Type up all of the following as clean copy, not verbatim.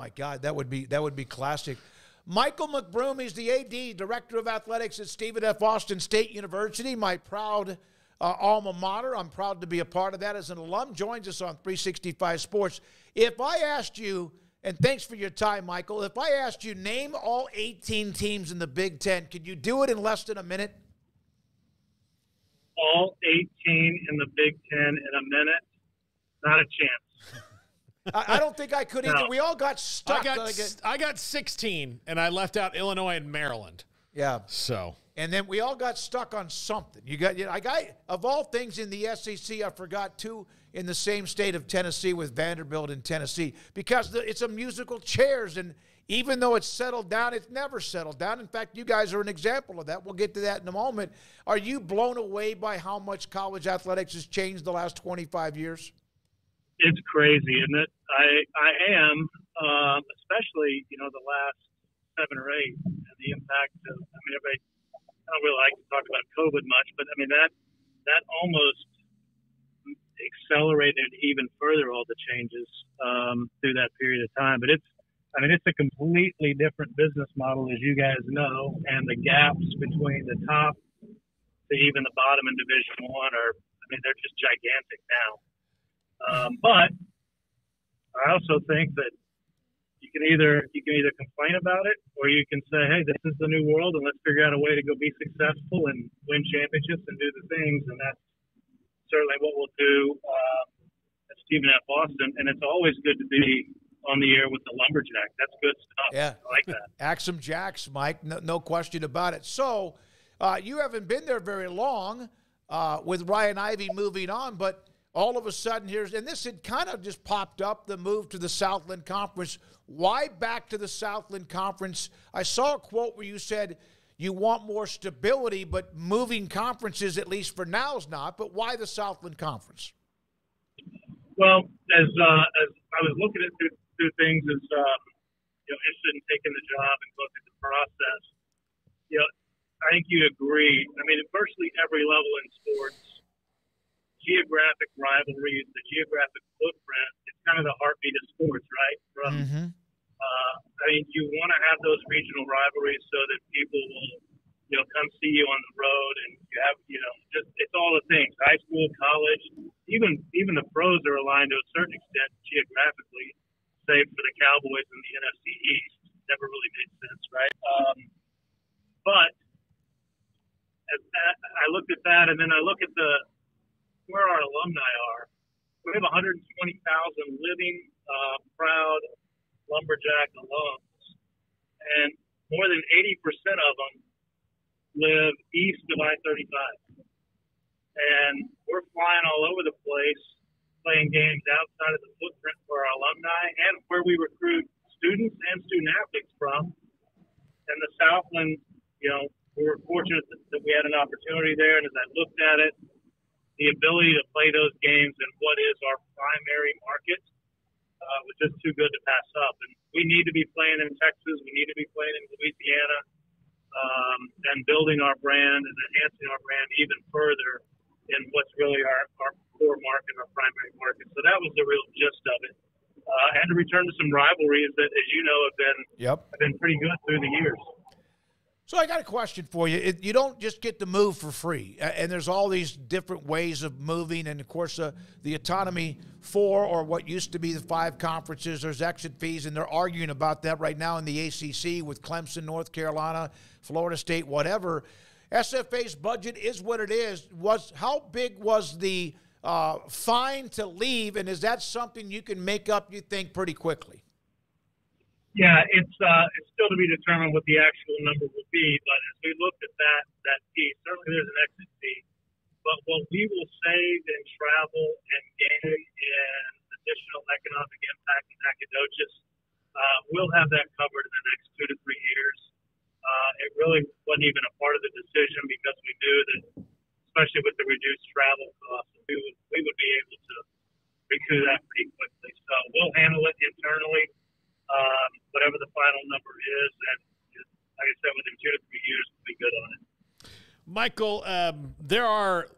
my God, that would be classic. Michael McBroom, he's the AD, Director of Athletics at Stephen F. Austin State University, my proud alma mater. I'm proud to be a part of that as an alum. Joins us on 365 Sports. If I asked you, and thanks for your time, Michael, if I asked you, name all 18 teams in the Big Ten, could you do it in less than a minute? All 18 in the Big Ten in a minute? Not a chance. I don't think I could either. No. We all got stuck. I got 16, and I left out Illinois and Maryland. Yeah. So. And then we all got stuck on something. Of all things in the SEC, I forgot two in the same state of Tennessee with Vanderbilt and Tennessee because it's a musical chairs. And even though it's settled down, it's never settled down. In fact, you guys are an example of that. We'll get to that in a moment. Are you blown away by how much college athletics has changed the last 25 years? It's crazy, isn't it? I am, especially, the last 7 or 8 and the impact of, everybody, I don't really like to talk about COVID much, but that almost accelerated even further all the changes through that period of time. But it's a completely different business model, as you guys know, and the gaps between the top to even the bottom in Division I they're just gigantic now. But I also think that you can either complain about it or you can say, hey, this is the new world and let's figure out a way to go be successful and win championships and do the things. And that's certainly what we'll do at Stephen F. Austin. And it's always good to be on the air with the Lumberjack. That's good stuff. Yeah. I like that. Axum Jacks, Mike. No question about it. So you haven't been there very long with Ryan Ivey moving on, but all of a sudden and this had kind of just popped up, the move to the Southland Conference. Why back to the Southland Conference? I saw a quote where you said you want more stability, but moving conferences, at least for now, is not. But why the Southland Conference? Well, as I was looking at through things, interested in taking the job and going through the process, I think you'd agree. At virtually every level in sports, geographic rivalries, the geographic footprint, it's kind of the heartbeat of sports, right? You want to have those regional rivalries so that people will, come see you on the road, and you have, it's all the things, high school, college, even the pros are aligned to a certain extent geographically, save for the Cowboys and the NFC East. Never really made sense, right? But as I looked at that, and then I look at where our alumni are. We have 120,000 living, proud Lumberjack alums, and more than 80% of them live east of I-35. And we're flying all over the place, playing games outside of the footprint for our alumni and where we recruit students and student athletes from. And the Southland, we were fortunate that we had an opportunity there, and as I looked at it, the ability to play those games in what is our primary market was just too good to pass up. And we need to be playing in Texas. We need to be playing in Louisiana and building our brand and enhancing our brand even further in what's really our core market, our primary market. So that was the real gist of it. And to return to some rivalries that, as you know, have been pretty good through the years. So I got a question for you. You don't just get to move for free, and there's all these different ways of moving, and, of course, the autonomy 4 or what used to be the 5 conferences, there's exit fees, and they're arguing about that right now in the ACC with Clemson, North Carolina, Florida State, whatever. SFA's budget is what it is. How big was the fine to leave, and is that something you can make up, you think, pretty quickly? Yeah, it's still to be determined what the actual number will be, but as we looked at that piece, certainly there's an exit fee. But what we will save in travel and gain in additional economic impact in Nacogdoches, we'll have that covered in the next 2 to 3 years. It really wasn't even a part of the decision because we knew that, especially with the reduced travel costs, we would be able to recoup that pretty quickly. So we'll handle it internally. Whatever the final number is, and like I said, within 2 to 3 years, we'll be good on it. Michael, there are,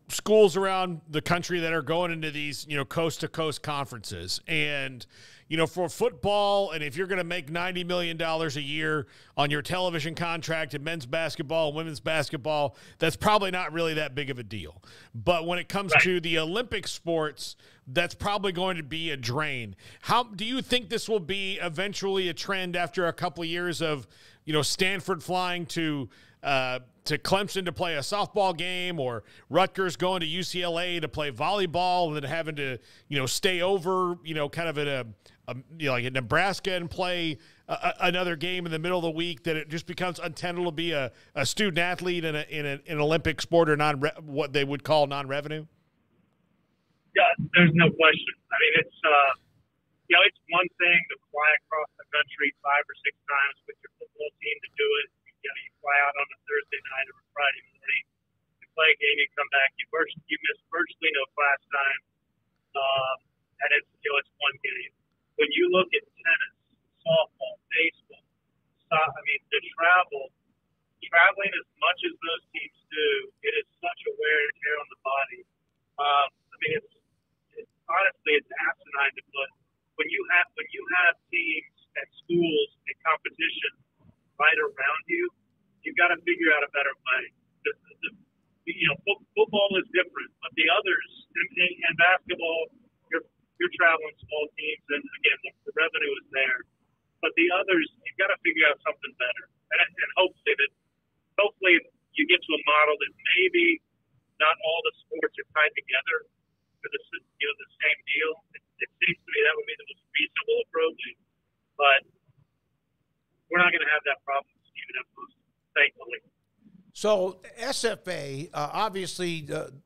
schools around the country that are going into these, coast-to-coast conferences. And, for football, and if you're going to make $90 million a year on your television contract in men's basketball and women's basketball, that's probably not really that big of a deal. But when it comes to the Olympic sports, that's probably going to be a drain. How do you think this will be eventually a trend after a couple of years of, Stanford flying to Clemson to play a softball game, or Rutgers going to UCLA to play volleyball, and then having to, stay over, kind of at like in Nebraska and play another game in the middle of the week, that it just becomes untenable to be a student athlete in an Olympic sport or what they would call non-revenue? Yeah, there's no question. I mean, it's it's one thing to fly across the country 5 or 6 times with your football team to do it. You fly out on a Thursday night or a Friday morning, you play a game, you come back, you miss virtually no class time, and it's one game. When you look at tennis, softball, baseball, the traveling as much as those teams do, it is such a wear and tear on the body. It's honestly, it's asinine to put. When you have teams and schools and competition right around you, you've got to figure out a better way. Football is different, but the others, and basketball, you're traveling small teams, and again, the revenue is there. But the others, you've got to figure out something better, and hopefully you get to a model that maybe not all the sports are tied together for the same deal. It seems to me that would be the most reasonable approach, but we're not going to have that problem, Stephen, thankfully. So SFA, obviously, the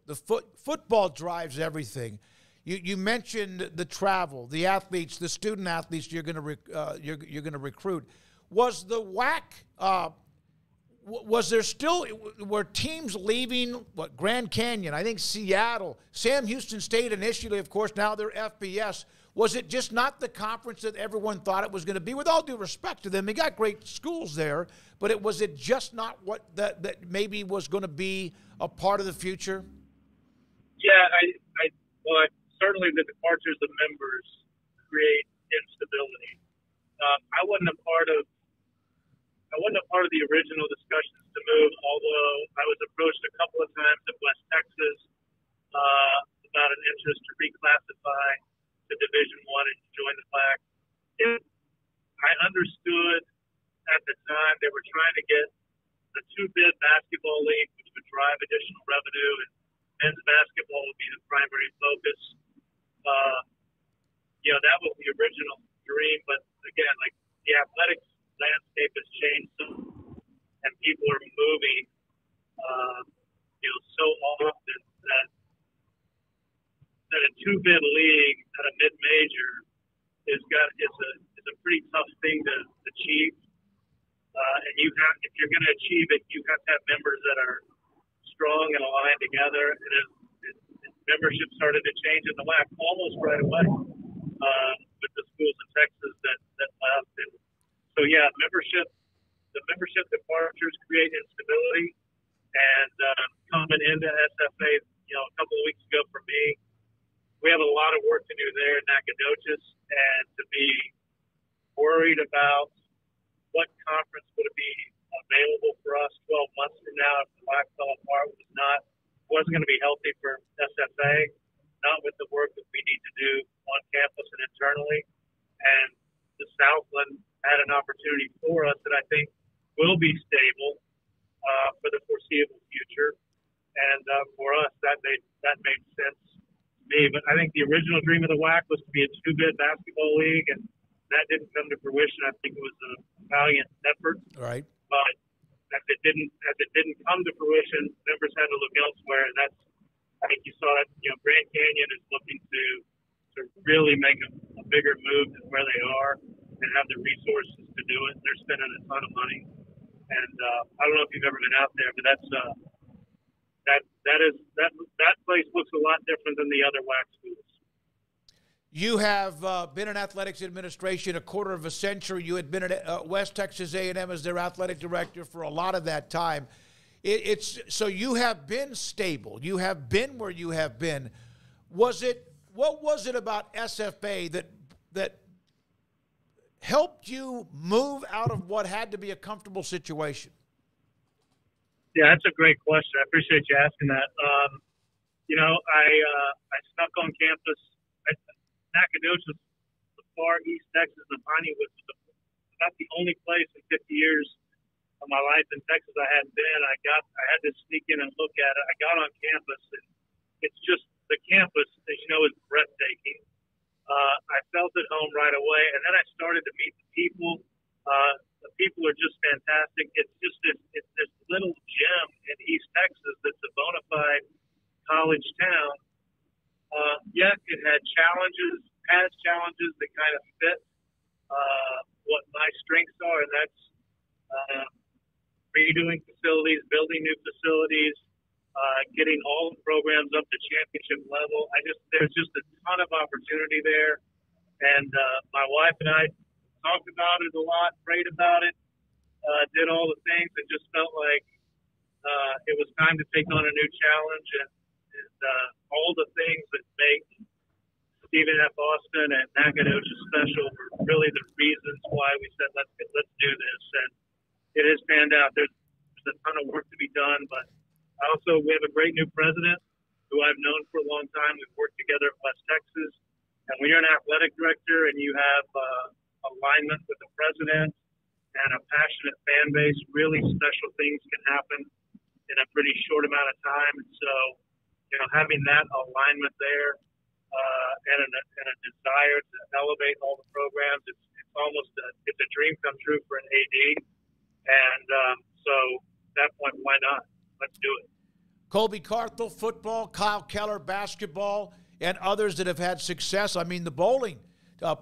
football drives everything. You mentioned the travel, the athletes, the student athletes you're going to recruit. Was the WAC? Was there still, were teams leaving, Grand Canyon, I think Seattle, Sam Houston State initially, of course, now they're FBS. Was it just not the conference that everyone thought it was going to be? With all due respect to them, they got great schools there, but was it just not what that maybe was going to be a part of the future? Yeah, certainly the departures of members create instability. I wasn't a part of the original discussions to move, although I was approached a couple of times in West Texas about an interest to reclassify to Division I and join the WAC. I understood at the time they were trying to get the 2-bid basketball league, which would drive additional revenue, and men's basketball would be the primary focus. That was the original dream, but again, the athletics landscape has changed and people are moving so often that a 2-bid league at a mid-major is a pretty tough thing to achieve, and if you're going to achieve it, you have to have members that are strong and aligned together. And membership started to change in the WAC almost right away with the schools in Texas that left. And so, the membership departures create instability. And coming into SFA, a couple of weeks ago for me, we have a lot of work to do there in Nacogdoches, and to be worried about what conference would be available for us 12 months from now if the WAC fell apart wasn't going to be healthy for SFA, not with the work that we need to do on campus and internally. And the Southland had an opportunity for us that I think will be stable for the foreseeable future. And for us, that made sense to me. But I think the original dream of the WAC was to be a 2-bid basketball league, and that didn't come to fruition. I think it was a valiant effort. Right. But as it didn't come to fruition, members had to look elsewhere. And I think you saw that, Grand Canyon is looking to really make a bigger move than where they are and have the resources to do it. They're spending a ton of money. And I don't know if you've ever been out there, but that place looks a lot different than the other WAC schools. You have been in athletics administration a quarter of a century. You had been at West Texas A&M as their athletic director for a lot of that time. So you have been stable. You have been where you have been. What was it about SFA that helped you move out of what had to be a comfortable situation? Yeah, that's a great question. I appreciate you asking that. I snuck on campus at Nacogdoches, the far east Texas of Pineywood, was about the only place in 50 years of my life in Texas I hadn't been. I had to sneak in and look at it. I got on campus, and it's just the campus, as you know, is breathtaking. I felt at home right away, and then I started to meet the people. The people are just fantastic. It's just this little gem in East Texas that's a bona fide college town. Yet it had has challenges that kind of fit what my strengths are, and that's redoing facilities, building new facilities, getting all the programs up to championship level. There's just a ton of opportunity there, and my wife and I talked about it a lot, prayed about it, did all the things, and just felt like it was time to take on a new challenge, and all the things that make Stephen F. Austin and Nacogdoches special were really the reasons why we said let's do this, and it has panned out. There's a ton of work to be done, but we have a great new president who I've known for a long time. We've worked together at West Texas, and when you're an athletic director and you have alignment with the president and a passionate fan base, really special things can happen in a pretty short amount of time. And so, having that alignment there and a desire to elevate all the programs, it's almost it's a dream come true for an AD. And so at that point, why not? Let's do it. Colby Carthel, football, Kyle Keller, basketball, and others that have had success. I mean, the bowling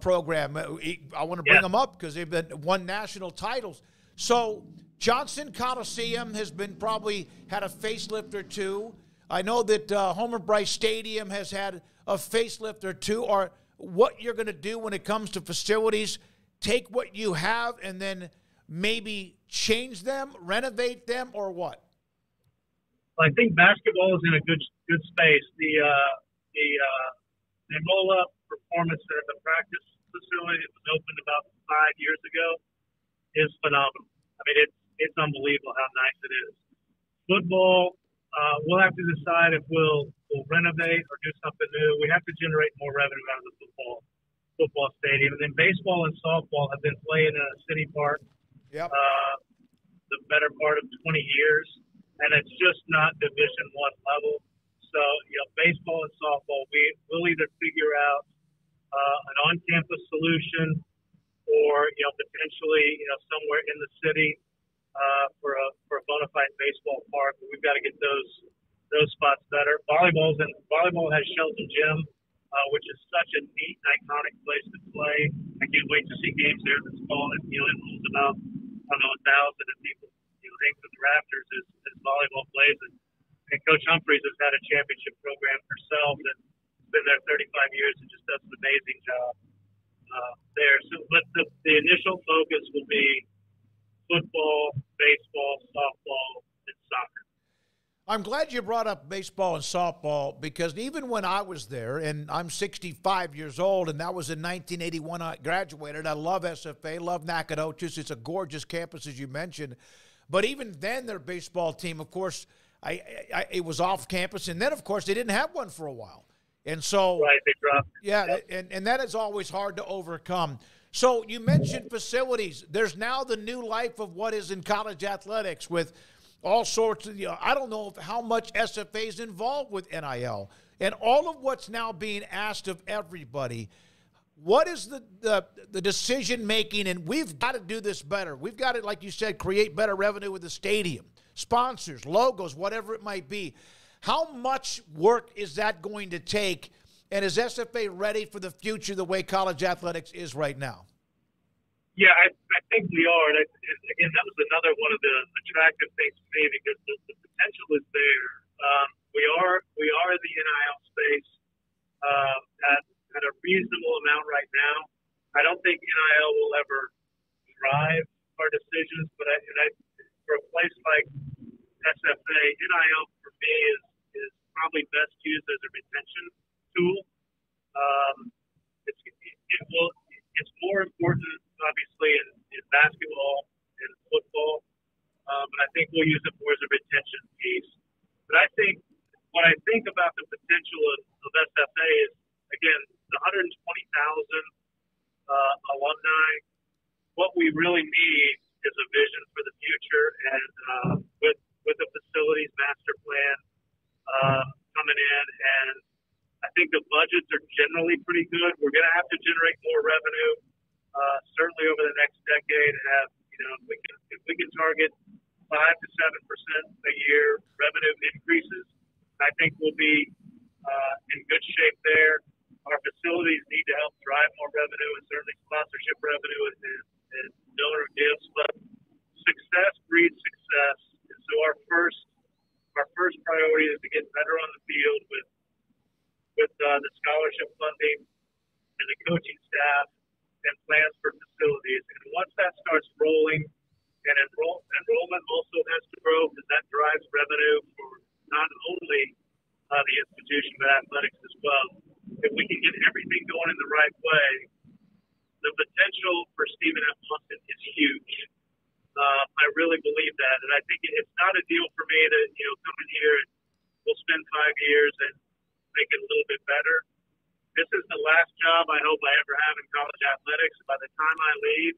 program, I want to bring them up because they've won national titles. So Johnson Coliseum has probably had a facelift or two. I know that Homer Bryce Stadium has had a facelift or two. Or what you're going to do when it comes to facilities, take what you have and then maybe change them, renovate them, or what? I think basketball is in a good space. The roll-up performance center at the practice facility that was opened about 5 years ago is phenomenal. I mean, it's unbelievable how nice it is. Football, we'll have to decide if we'll renovate or do something new. We have to generate more revenue out of the football stadium. And then baseball and softball have been playing in a city park the better part of 20 years. And it's just not Division I level. So, baseball and softball, we'll either figure out an on-campus solution or, potentially, somewhere in the city for a bona fide baseball park. But we've got to get those spots better. Volleyball has Shelton Gym, which is such a neat, iconic place to play. I can't wait to see games there this fall. It holds about, 1,000 and people hang from the rafters as volleyball plays. And Coach Humphreys has had a championship program herself that's been there 35 years and just does an amazing job there. So, but the initial focus will be football, baseball, softball, and soccer. I'm glad you brought up baseball and softball because even when I was there, and I'm 65 years old, and that was in 1981 I graduated, I love SFA, love Nacogdoches. It's a gorgeous campus, as you mentioned. But even then, their baseball team, of course, it was off campus. And then, of course, they didn't have one for a while. And so, right, they dropped. Yeah, and that is always hard to overcome. So you mentioned facilities. There's now the new life of what is in college athletics with all sorts of, I don't know how much SFA is involved with NIL. And all of what's now being asked of everybody. What is the decision-making? And we've got to do this better. We've got to, like you said, create better revenue with the stadium, sponsors, logos, whatever it might be. How much work is that going to take? And is SFA ready for the future the way college athletics is right now? Yeah, I think we are. And again, that was another one of the attractive things to me because the potential is there. We are in the NIL space at a reasonable amount right now. I don't think NIL will ever drive our decisions, but for a place like SFA, NIL for me is probably best used as a retention tool. It's more important obviously, in basketball and football. But I think we'll use it more as a retention piece. But I think what I think about the potential of SFA is, again, the 120,000 alumni. What we really need is a vision for the future, and with the facilities master plan coming in, and I think the budgets are generally pretty good. We're going to have to generate more revenue, certainly over the next decade. If we can target 5 to 7% a year revenue increases, I think we'll be in good shape there. Our facilities need to help drive more revenue, and certainly sponsorship revenue and donor gifts. But success breeds success, and so our first priority is to get better on the field with the scholarship funding and the coaching staff and plans for facilities. And once that starts rolling, and enrollment also has to grow, because that drives revenue for not only the institution but athletics as well. If we can get everything going in the right way, the potential for Stephen F. Austin is huge. I really believe that, and I think it's not a deal for me to come in here and we'll spend 5 years and make it a little bit better. This is the last job I hope I ever have in college athletics. By the time I leave,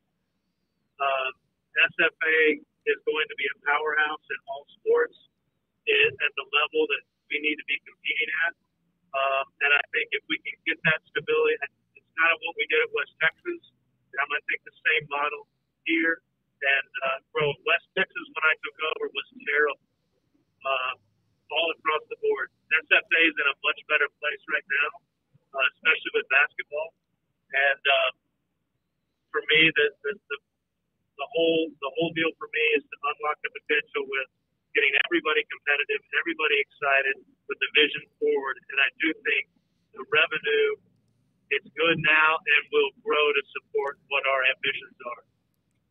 SFA is going to be a powerhouse in all sports at the level that we need to be competing at. And I think if we can get that stability, it's kind of what we did at West Texas. And I'm going to take the same model here. And West Texas, when I took over, was terrible all across the board. SFA is in a much better place right now, especially with basketball. And for me, the whole deal for me is to unlock the potential with getting everybody competitive, everybody excited with the vision forward. And I do think the revenue, it's good now and will grow to support what our ambitions are.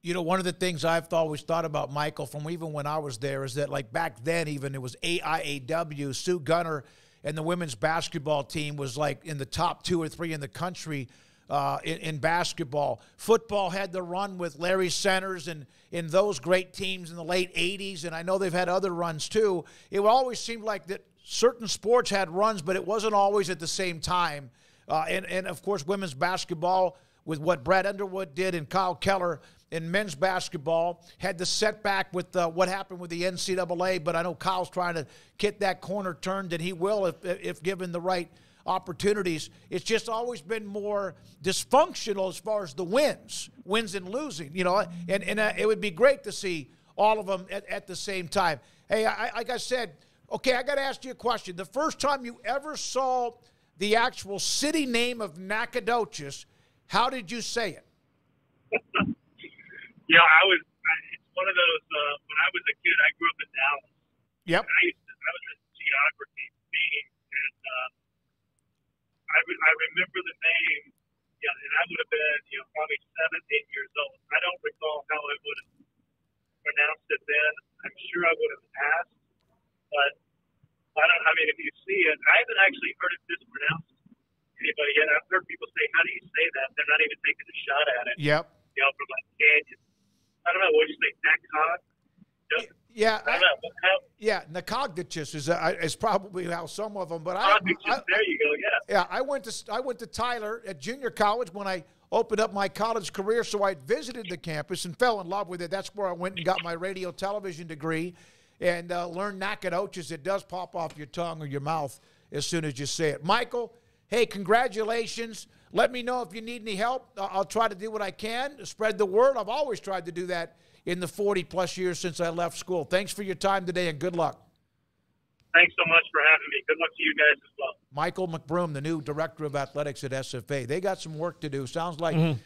One of the things I've always thought about, Michael, from even when I was there, is that like back then, even it was AIAW, Sue Gunner and the women's basketball team was like in the top 2 or 3 in the country in basketball. Football had the run with Larry Centers and in those great teams in the late 80s, and I know they've had other runs too. It always seemed like that certain sports had runs, but it wasn't always at the same time. And of course, women's basketball with what Brad Underwood did and Kyle Keller in men's basketball had the setback with what happened with the NCAA, but I know Kyle's trying to get that corner turned, and he will if given the right opportunities. It's just always been more dysfunctional as far as the wins and losing, and it would be great to see all of them at the same time. Hey, like I said, okay, I got to ask you a question. The first time you ever saw the actual city name of Nacogdoches, how did you say it? It's one of those, when I was a kid, I grew up in Dallas. Yep. I was a geography being, and I remember the name, and I would have been, probably 7, 8 years old. I don't recall how I would have pronounced it then. I'm sure I would have asked, but if you see it, I haven't actually heard it mispronounced anybody yet. I've heard people say, how do you say that? They're not even taking a shot at it. Yep. From like Canyon. I don't know. What did you say? Nacogdoches? Yeah. Nacogdoches is probably how some of them. But there you go. Yeah. Yeah. I went to Tyler at junior college when I opened up my college career. So I visited the campus and fell in love with it. That's where I went and got my radio television degree and learned Nacogdoches. It does pop off your tongue or your mouth as soon as you say it. Michael, hey, congratulations. Let me know if you need any help. I'll try to do what I can to spread the word. I've always tried to do that in the 40-plus years since I left school. Thanks for your time today, and good luck. Thanks so much for having me. Good luck to you guys as well. Michael McBroom, the new Director of Athletics at SFA. They got some work to do. Sounds like